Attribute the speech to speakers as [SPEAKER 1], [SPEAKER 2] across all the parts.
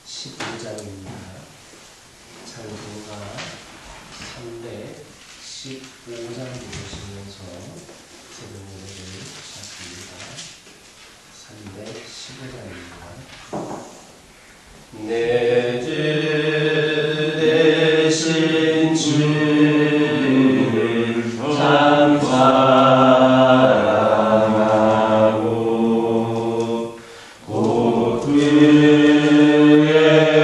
[SPEAKER 1] 315장입니다. 장부가 315장 보시면서 제목을 시작합니다. 315장입니다. 내 주 대신 주님 참 사랑하고 곧 그에게 되리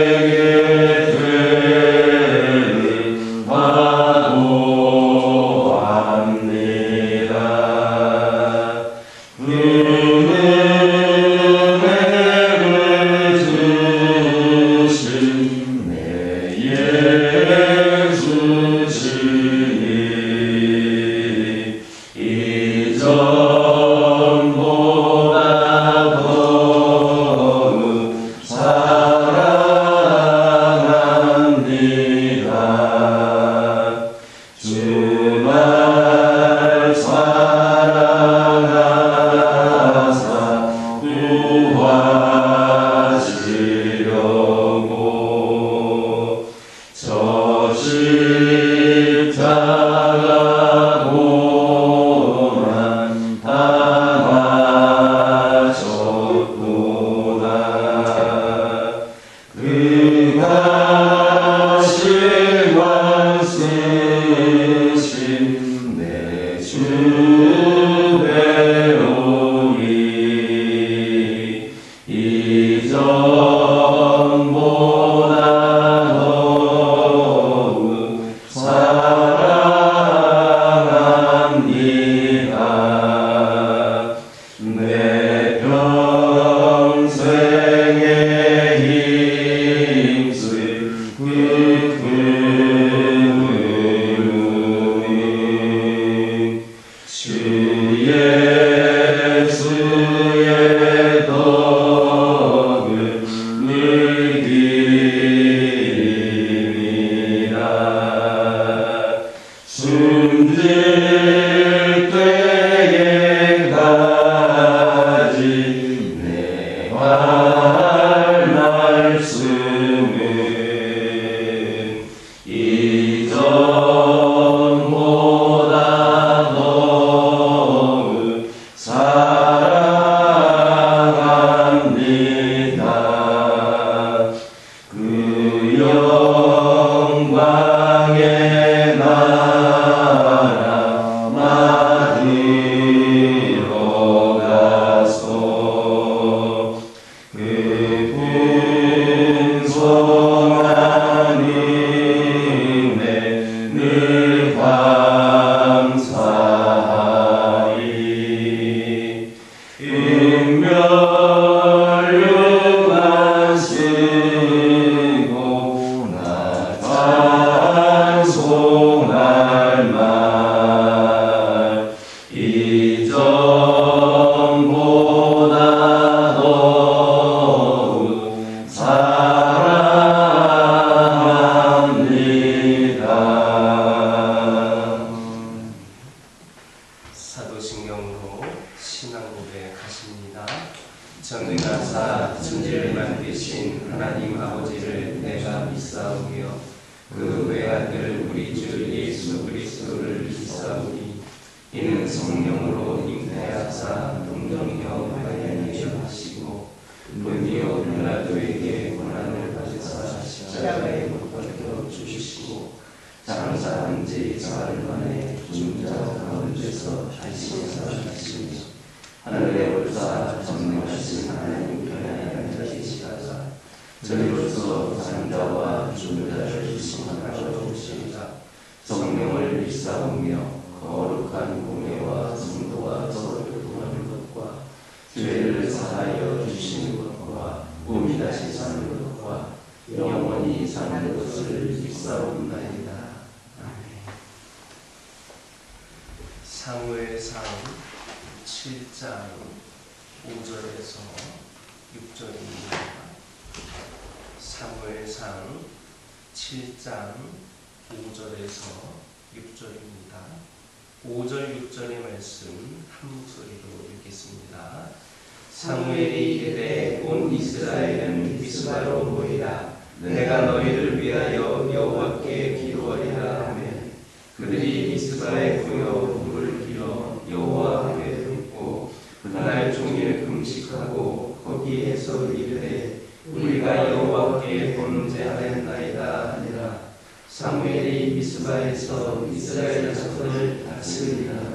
[SPEAKER 1] 바보합니다. 사도신경으로 신앙고백 하십니다. 전능하사 천지를 만드신 하나님 아버지를 내가 믿사오며 그 외아들 우리 주 예수 그리스도를 믿사오니 이는 성령으로 잉태하사 동정녀 마리아에게 하시고 본디오 빌라도에게 고난을 받으사 십자가에 못 박혀 죽으시고 장사한 지 사흘 만에 죽은 자 가운데서 다시 살아나시며 하늘에 올라 전능하신 하나님 편에 앉으시다가 저희로서 산 자와 죽은 자를 심판하러 오시리라. 성령을 믿사오며 거룩한 공예와 성도와 서로 교통하는 것과 죄를 사하여 주시는 것과 몸이 다시 사는 것과 영원히 사는 것을 믿사옵나이다. 사무엘상 7장 5절에서 6절입니다. 사무엘상 7장 5절에서 6절입니다. 5절 6절의 말씀 한 목소리로 읽겠습니다. 사무엘이 이르되 온 이스라엘은 미스바로 모이라. 내가 너희를 위하여 여호와께 기도하리라 하며 그들이 미스바에 모여 물을 길어 여호와 앞에 붓고 그날 종일 금식하고 거기에서 이르되 우리가 여호와께 범죄하였나이다 하니라. 사무엘이 미스바에서 이스라엘 자손을 다스리니라.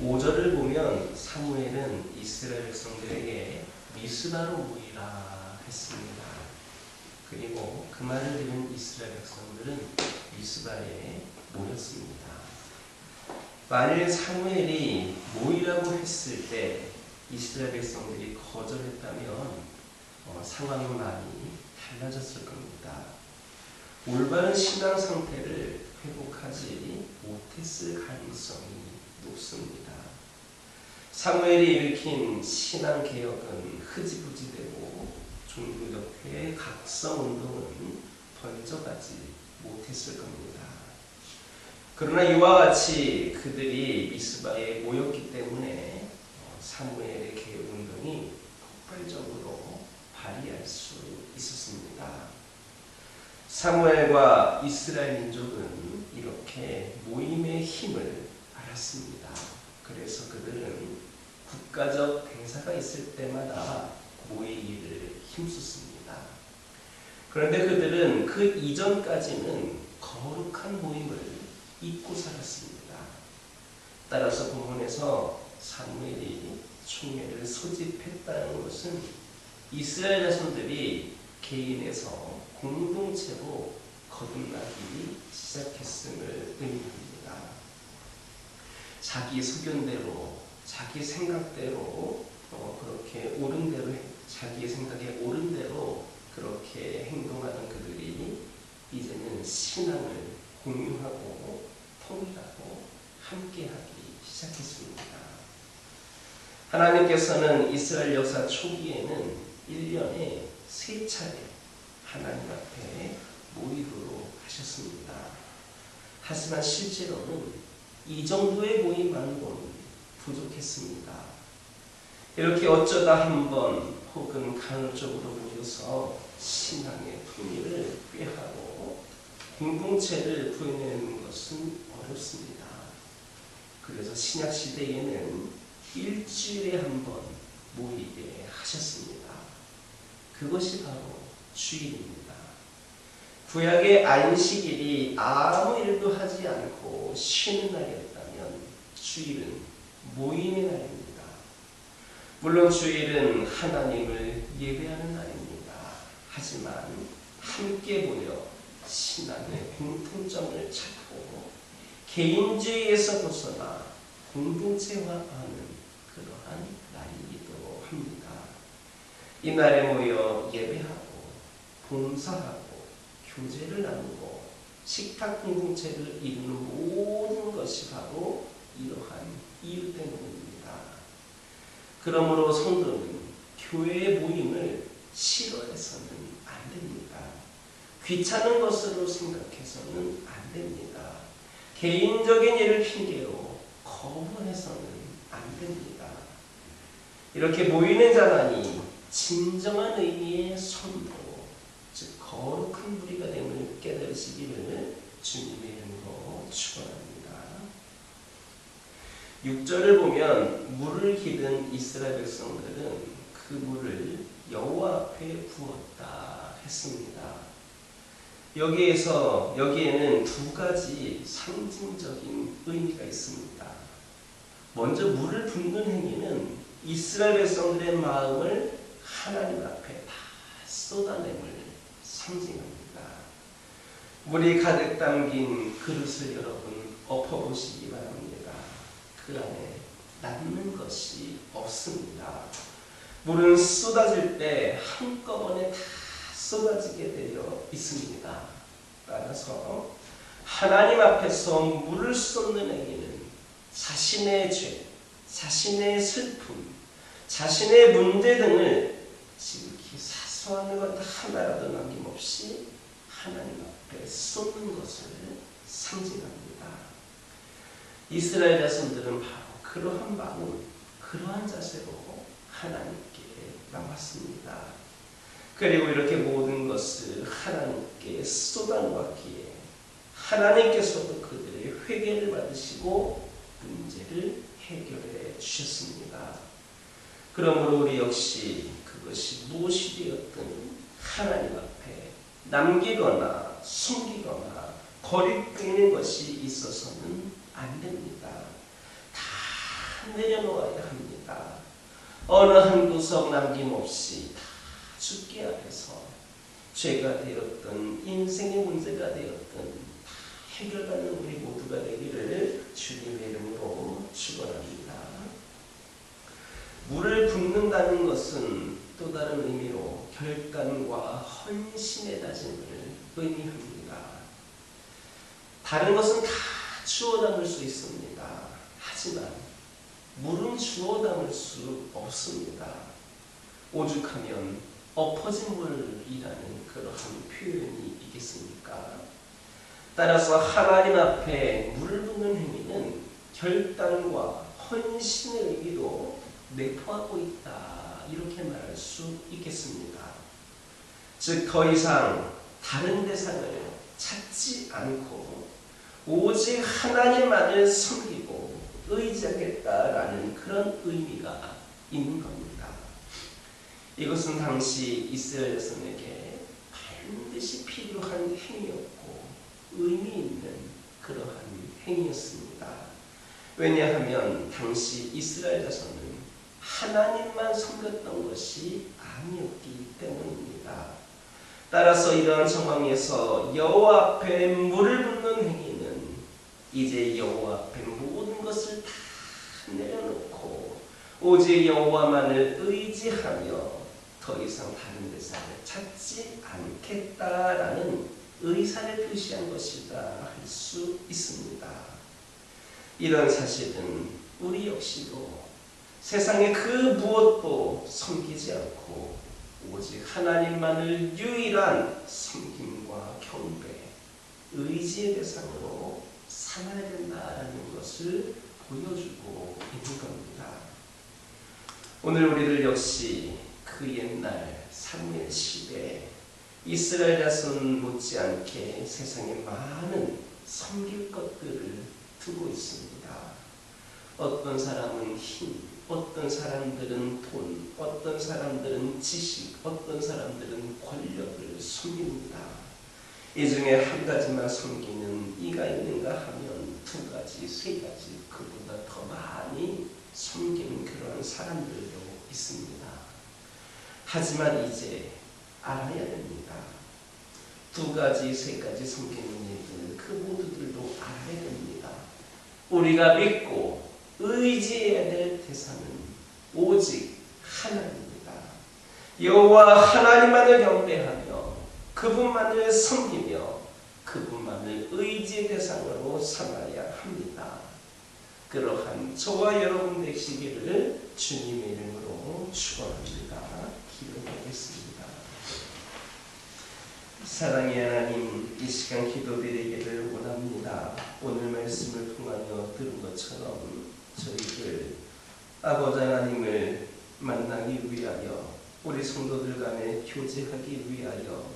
[SPEAKER 1] 5절을 보면 사무엘은 이스라엘 백성들에게 미스바로 모이라 했습니다. 그리고 그 말을 들은 이스라엘 백성들은 미스바에 모였습니다. 만일 사무엘이 모이라고 했을 때 이스라엘 백성들이 거절했다면 상황은 많이 달라졌을 겁니다. 올바른 신앙 상태를 회복하지 못했을 가능성이 높습니다. 사무엘이 일으킨 신앙 개혁은 흐지부지되고 종교협회의 각성운동은 번져가지 못했을 겁니다. 그러나 이와 같이 그들이 미스바에 모였기 때문에 사무엘의 개혁운동이 폭발적으로 발휘할 수 있었습니다. 사무엘과 이스라엘 민족은 이렇게 모임의 힘을 알았습니다. 그래서 그들은 국가적 대사가 있을 때마다 모이기를 힘썼습니다. 그런데 그들은 그 이전까지는 거룩한 모임을 잊고 살았습니다. 따라서 본문에서 사무엘이 총회를 소집했다는 것은 이스라엘 자손들이 개인에서 공동체로 거듭나기 시작했음을 의미합니다. 자기 소견대로, 자기 생각대로 그렇게 옳은 대로, 자기 생각에 옳은 대로 그렇게 행동하던 그들이 이제는 신앙을 공유하고 통일하고 함께하기 시작했습니다. 하나님께서는 이스라엘 역사 초기에는 1년에 3차례 하나님 앞에 모이도록 하셨습니다. 하지만 실제로는 이 정도의 모임만으로는 부족했습니다. 이렇게 어쩌다 한 번 혹은 간헐적으로 모여서 신앙의 풍미를 꾀하고 공동체를 구해내는 것은 어렵습니다. 그래서 신약 시대에는 일주일에 한 번 모이게 하셨습니다. 그것이 바로 주일입니다. 구약의 안식일이 아무 일도 하지 않고 쉬는 날이었다면 주일은 모임의 날입니다. 물론 주일은 하나님을 예배하는 날입니다. 하지만 함께 모여 신앙의 공통점을 찾고 개인주의에서 벗어나 공동체화하는 그러한 날이기도 합니다. 이 날에 모여 예배하고 봉사하고 교제를 나누고 식탁 공동체를 이루는 모든 것이 바로 이러한 이유 때문입니다. 그러므로 성도는 교회의 모임을 싫어해서는 안 됩니다. 귀찮은 것으로 생각해서는 안 됩니다. 개인적인 일을 핑계로 거부해서는 안 됩니다. 이렇게 모이는 자만이 진정한 의미의 성도, 즉 거룩한 무리가 됨을 깨달으시기를 주님의 이름으로 축원합니다. 6절을 보면 물을 기른 이스라엘 백성들은 그 물을 여호와 앞에 부었다 했습니다. 여기에는 두 가지 상징적인 의미가 있습니다. 먼저 물을 붓는 행위는 이스라엘 백성들의 마음을 하나님 앞에 다 쏟아냄을 상징합니다. 물이 가득 담긴 그릇을 여러분 엎어보시기 바랍니다. 그 안에 남는 것이 없습니다. 물은 쏟아질 때 한꺼번에 다 쏟아지게 되어 있습니다. 따라서 하나님 앞에서 물을 쏟는 행위는 자신의 죄, 자신의 슬픔, 자신의 문제 등을 지극히 사소한 것 하나라도 남김없이 하나님 앞에 쏟는 것을 상징합니다. 이스라엘 자손들은 바로 그러한 마음, 그러한 자세로 하나님께 나왔습니다. 그리고 이렇게 모든 것을 하나님께 쏟아놓았기에 하나님께서도 그들의 회개를 받으시고 문제를 해결해 주셨습니다. 그러므로 우리 역시 그것이 무엇이 되었든 하나님 앞에 남기거나 숨기거나 거리끼는 것이 있어서는 안 됩니다. 다 내려놓아야 합니다. 어느 한 구석 남김없이 다 주께 앞에서 죄가 되었든 인생의 문제가 되었든 다 해결받는 우리 모두가 되기를 주님의 이름으로 축원합니다. 물을 붓는다는 것은 또 다른 의미로 결단과 헌신의 다짐을 의미합니다. 다른 것은 다 주워 담을 수 있습니다. 하지만 물은 주워 담을 수 없습니다. 오죽하면 엎어진 물이라는 그러한 표현이 있겠습니까? 따라서 하나님 앞에 물을 붓는 행위는 결단과 헌신의 의미도 내포하고 있다, 이렇게 말할 수 있겠습니다. 즉 더 이상 다른 대상을 찾지 않고 오직 하나님만을 섬기고 의지하겠다라는 그런 의미가 있는 겁니다. 이것은 당시 이스라엘 자손에게 반드시 필요한 행위였고 의미 있는 그러한 행위였습니다. 왜냐하면 당시 이스라엘 자손은 하나님만 섬겼던 것이 아니었기 때문입니다. 따라서 이러한 상황에서 여호와 앞에 물을 붓는 행위는 이제 여호와 앞에 모든 것을 다 내려놓고 오직 여호와만을 의지하며 더 이상 다른 대상을 찾지 않겠다라는 의사를 표시한 것이다 할 수 있습니다. 이런 사실은 우리 역시도 세상의 그 무엇도 섬기지 않고 오직 하나님만을 유일한 섬김과 경배, 의지의 대상으로 삼아야 된다는 것을 보여주고 있는 겁니다. 오늘 우리들 역시 그 옛날 사무엘 시대에 이스라엘 자손 못지않게 세상에 많은 섬길 것들을 두고 있습니다. 어떤 사람은 힘, 어떤 사람들은 돈, 어떤 사람들은 지식, 어떤 사람들은 권력을 섬깁니다. 이 중에 한 가지만 섬기는 이가 있는가 하면 두 가지, 세 가지, 그보다 더 많이 섬기는 그러한 사람들도 있습니다. 하지만 이제 알아야 됩니다. 두 가지, 세 가지 섬기는 일들, 그 모두들도 알아야 됩니다. 우리가 믿고 의지해야 될 대상은 오직 하나님입니다. 여호와 하나님만을 경배하며 그분만을 섬기며 그분만을 의지의 대상으로 삼아야 합니다. 그러한 저와 여러분 되시기를 주님의 이름으로 축원합니다. 기도하겠습니다. 사랑의 하나님, 이 시간 기도드리기를 원합니다. 오늘 말씀을 통하여 들은 것처럼 저희들 아버지 하나님을 만나기 위하여 우리 성도들 간에 교제하기 위하여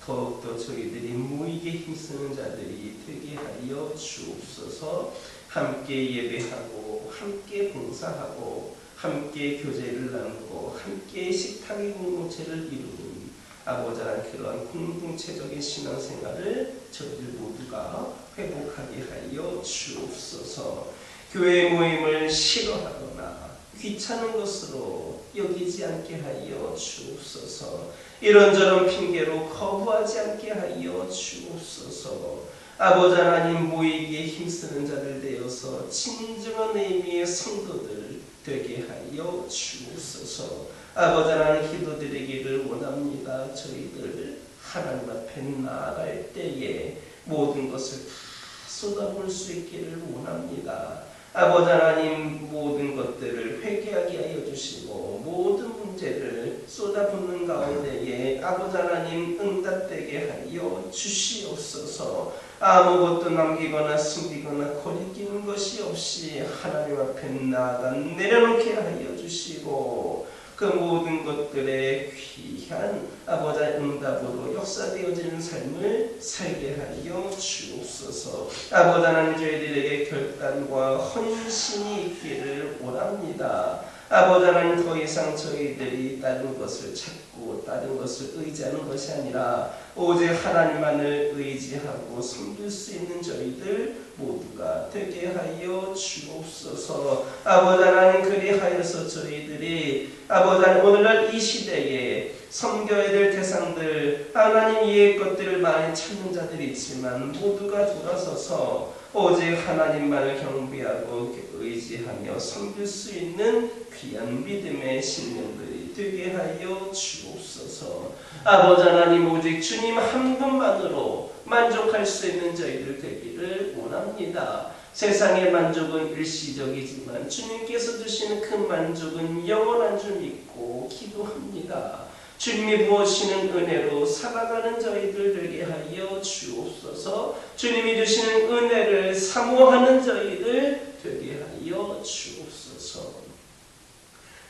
[SPEAKER 1] 더욱더 저희들이 모이게 힘쓰는 자들이 되게 하여 주옵소서. 함께 예배하고 함께 봉사하고 함께 교제를 나누고 함께 식탁의 공동체를 이루는 아버지 하나님 그러한 공동체적인 신앙생활을 저희들 모두가 회복하게 하여 주옵소서. 교회 모임을 싫어하거나 귀찮은 것으로 여기지 않게 하여 주옵소서. 이런저런 핑계로 거부하지 않게 하여 주옵소서. 아버지 하나님 모이기에 힘쓰는 자들 되어서 진정한 의미의 성도들 되게 하여 주옵소서. 아버지 하나님 기도드리기를 원합니다. 저희들 하나님 앞에 나아갈 때에 모든 것을 다 쏟아볼 수 있기를 원합니다. 아버지 하나님 모든 것들을 회개하게 하여 주시고 모든 문제를 쏟아붓는 가운데에 아버지 하나님 응답되게 하여 주시옵소서. 아무것도 남기거나 숨기거나 거리끼는 것이 없이 하나님 앞에 나아가 내려놓게 하여 주시고 그 모든 것들의 귀한 아버지의 응답으로 역사되어지는 삶을 살게 하여 주옵소서. 아버지 하나님, 저희들에게 결단과 헌신이 있기를 원합니다. 아버지 하나님, 더 이상 저희들이 다른 것을 찾고 다른 것을 의지하는 것이 아니라 오직 하나님만을 의지하고 섬길 수 있는 저희들 모두가 되게 하여 주옵소서. 아버지 하나님, 그리하여서 저희들이 아버지 하나님, 오늘날 이 시대에 섬겨야 될 대상들, 하나님 이의 것들을 많이 찾는 자들이 있지만 모두가 돌아서서 오직 하나님만을 경배하고 의지하며 섬길 수 있는 귀한 믿음의 신령들이 되게 하여 주옵소서. 아버지 하나님, 오직 주님 한 분만으로 만족할 수 있는 저희들 되기를 원합니다. 세상의 만족은 일시적이지만 주님께서 주시는 그 만족은 영원한 줄 믿고 기도합니다. 주님이 부어주시는 은혜로 살아가는 저희들 되게 하여 주옵소서. 주님이 주시는 은혜를 사모하는 저희들 되게 하여 주옵소서.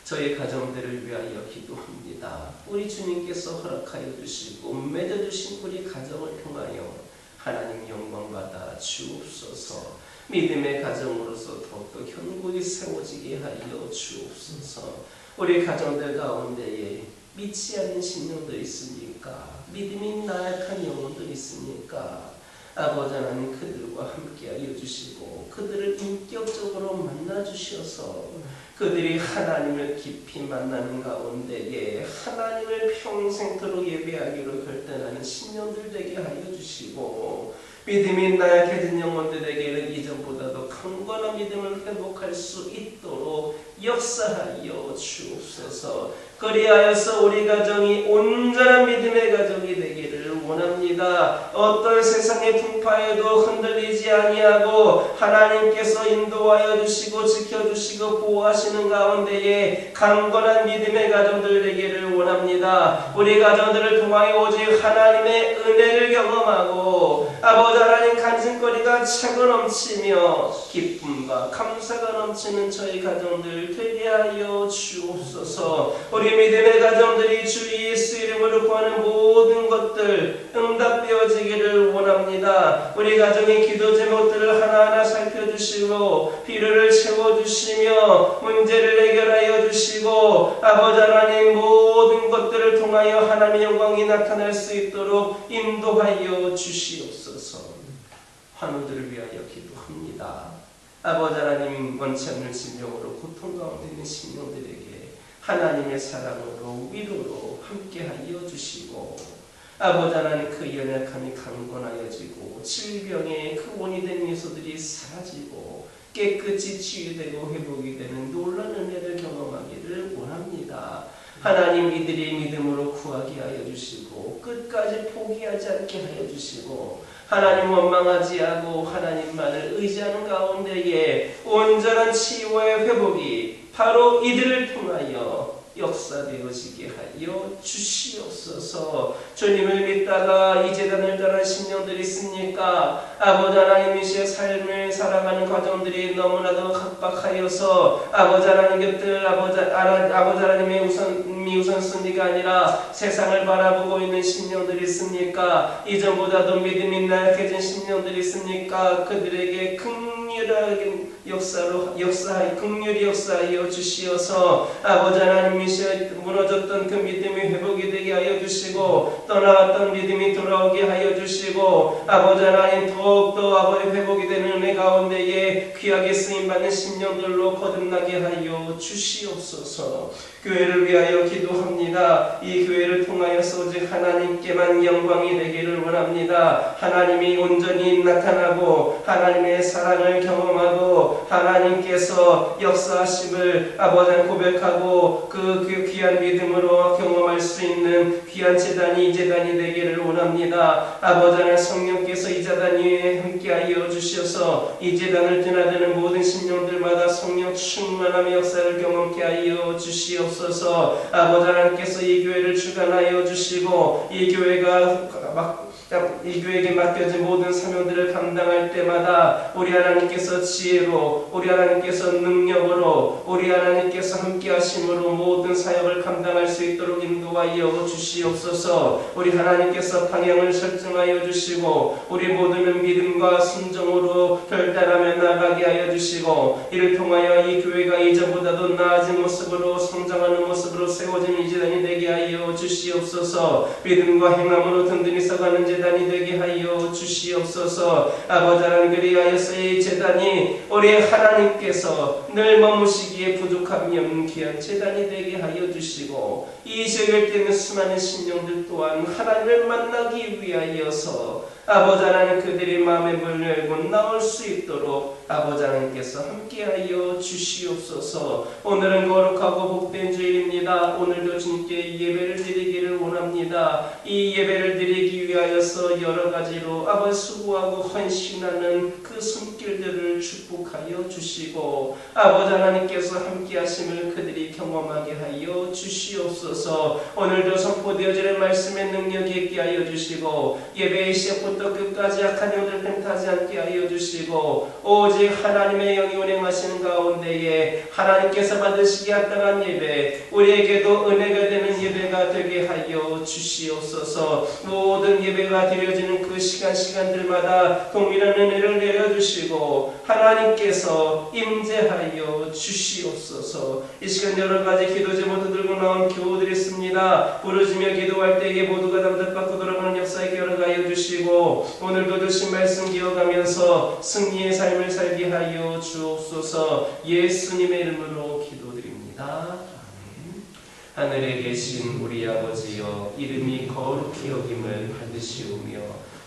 [SPEAKER 1] 저희 가정들을 위하여 기도합니다. 우리 주님께서 허락하여 주시고 맺어주신 우리 가정을 통하여 하나님 영광 받아 주옵소서. 믿음의 가정으로서 더욱더 견고히 세워지게 하여 주옵소서. 우리 가정들 가운데에 믿지 않는 신령들 있습니까? 믿음이 나약한 영혼들 있습니까? 아버지 하나님, 그들과 함께하여 주시고 그들을 인격적으로 만나 주셔서 그들이 하나님을 깊이 만나는 가운데에 하나님을 평생토록 예배하기로 결단하는 신령들 되게 하여 주시고 믿음이 나약해진 영혼들에게는 이전보다도 강건한 믿음을 회복할 수 있도록 역사하여 주옵소서. 그리하여서 우리 가정이 온전한 믿음의 가정이 되기를 원합니다. 어떤 세상의 풍파에도 흔들리지 아니하고 하나님께서 인도하여 주시고 지켜주시고 보호하시는 가운데에 강건한 믿음의 가정들 되기를 원합니다. 우리 가정들을 통하여 오직 하나님의 은혜를 경험하고 아버지 하나님, 간증거리가 차고 넘치며 기쁨과 감사가 넘치는 저희 가정들 되게 하여 주옵소서. 우리 믿음의 가정들이 주 예수 이름으로 구하는 모든 것들 응답되어지기를 원합니다. 우리 가정의 기도 제목들을 하나하나 살펴주시고 필요를 채워주시며 문제를 해결하여 주시고 아버지 하나님, 모든 것들을 통하여 하나님의 영광이 나타날 수 있도록 인도하여 주시옵소서. 환우들을 위하여 기도합니다. 아버지 하나님, 원치 않는 심령으로 고통 가운데 있는 심령들에게 하나님의 사랑으로 위로로 함께하여 주시고 아버지 하나님, 그 연약함이 강건하여지고 질병의 그 원이 된 미소들이 사라지고 깨끗이 치유되고 회복이 되는 놀라운 은혜를 경험하기를 원합니다. 하나님, 이들이 믿음으로 구하게 하여 주시고 끝까지 포기하지 않게 하여 주시고 하나님 원망하지 않고 하나님만을 의지하는 가운데에 온전한 치유와 회복이 바로 이들을 통하여 역사되어지게 하여 주시옵소서. 주님을 믿다가 이 재단을 떠난 심령들이 있습니까? 아버지 하나님, 이 시에 삶을 살아가는 과정들이 너무나도 각박하여서 아버지 하나님 곁을 아버지 하나님의 우선순위가 아니라 세상을 바라보고 있는 심령들이 있습니까? 이전보다도 믿음이 나약해진 심령들이 있습니까? 그들에게 긍휼히 역사하여 주시어서 아버지 하나님, 이 시에 무너졌던 그 믿음이 회복이 되게 하여 주시고 떠나갔던 믿음이 돌아오게 하여 주시고 아버지 하나님, 더욱더 아버지 회복이 되는 은혜 가운데에 귀하게 쓰임받는 심령들로 거듭나게 하여 주시옵소서. 교회를 위하여 기도합니다. 이 교회를 통하여서 오직 하나님께만 영광이 되기를 원합니다. 하나님이 온전히 나타나고 하나님의 사랑을 경험하고 하나님께서 역사하심을 아버지 고백하고 그 귀한 믿음으로 경험할 수 있는 귀한 재단이 이 재단이 되기를 원합니다. 아버지 하나님, 성령께서 이 재단 위에 함께하여 주셔서 이 재단을 드나드는 모든 심령들마다 성령 충만함의 역사를 경험케 하여 주시옵소서. 아버지 하나님께서 이 교회를 주관하여 주시고 이 교회가 이 교회에게 맡겨진 모든 사명들을 감당할 때마다 우리 하나님께서 지혜로, 우리 하나님께서 능력으로, 우리 하나님께서 함께 하심으로 모든 사역을 감당할 수 있도록 인도하여 주시옵소서. 우리 하나님께서 방향을 설정하여 주시고 우리 모두는 믿음과 순종으로 결단하며 나가게 하여 주시고 이를 통하여 이 교회가 이전보다도 나아진 모습으로 성장하는 모습으로 세워지는 이 재단이 되게 하여 주시옵소서. 믿음과 행함으로 든든히 서가는 재단이 되게 하여 주시옵소서. 아버지 하나님, 그리하여서 이 재단이 우리 하나님께서 늘 머무시기에 부족함이 없는 귀한 재단이 되게 하여 주시고 이 지역에 있는 수많은 신령들 또한 하나님을 만나기 위하여서 아버지 하나님 그들의 마음의 문을 열고 나올 수 있도록 아버지 하나님께서 함께하여 주시옵소서. 오늘은 거룩하고 복된 주일입니다. 오늘도 주님께 예배를 드리기를 원합니다. 이 예배를 드리기 위하여서 여러 가지로 아버지 수고하고 헌신하는 그 손길들을 축복하여 주시고 아버지 하나님께서 함께하심을 그들이 경험하게 하여 주시옵소서. 오늘도 선포되어지는 말씀의 능력이 있게 하여 주시고 예배의 시작부터 끝까지 악한 영들 틈타지 않게 하여 주시고 오직 하나님의 영이 운행하시는 가운데에 하나님께서 받으시기 합당한 예배, 우리에게도 은혜가 되는 예배가 되게 하여 주시옵소서. 모든 예배가 드려지는 그 시간들마다 동일한 은혜를 내려주시고 하나님께서 임재하여 주시옵소서. 이 시간 여러 가지 기도 제목도 들고 나온 교우들이 있습니다. 부르짖며 기도할 때에 모두가 담대받고 돌아가는 역사에 열어가여 주시고 오늘도 주신 말씀 기억하면서 승리의 삶을 살게 하여 주옵소서. 예수님의 이름으로 기도드립니다. 하늘에 계신 우리 아버지여, 이름이 거룩히 여김을 받으시오며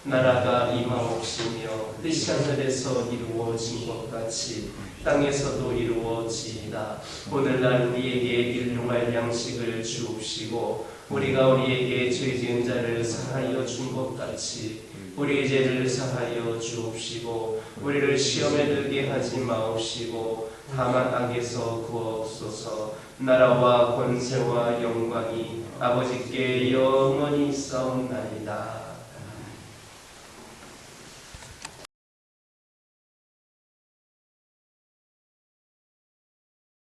[SPEAKER 1] 나라가 임하옵시며 뜻이 하늘에서 이루어진 것 같이 땅에서도 이루어지이다. 오늘날 우리에게 일용할 양식을 주옵시고 우리가 우리에게 죄 지은 자를 사하여 준 것 같이 우리의 죄를 사하여 주옵시고 우리를 시험에 들게 하지 마옵시고 다만 악에서 구하옵소서. 나라와 권세와 영광이 아버지께 영원히 있사옵나이다.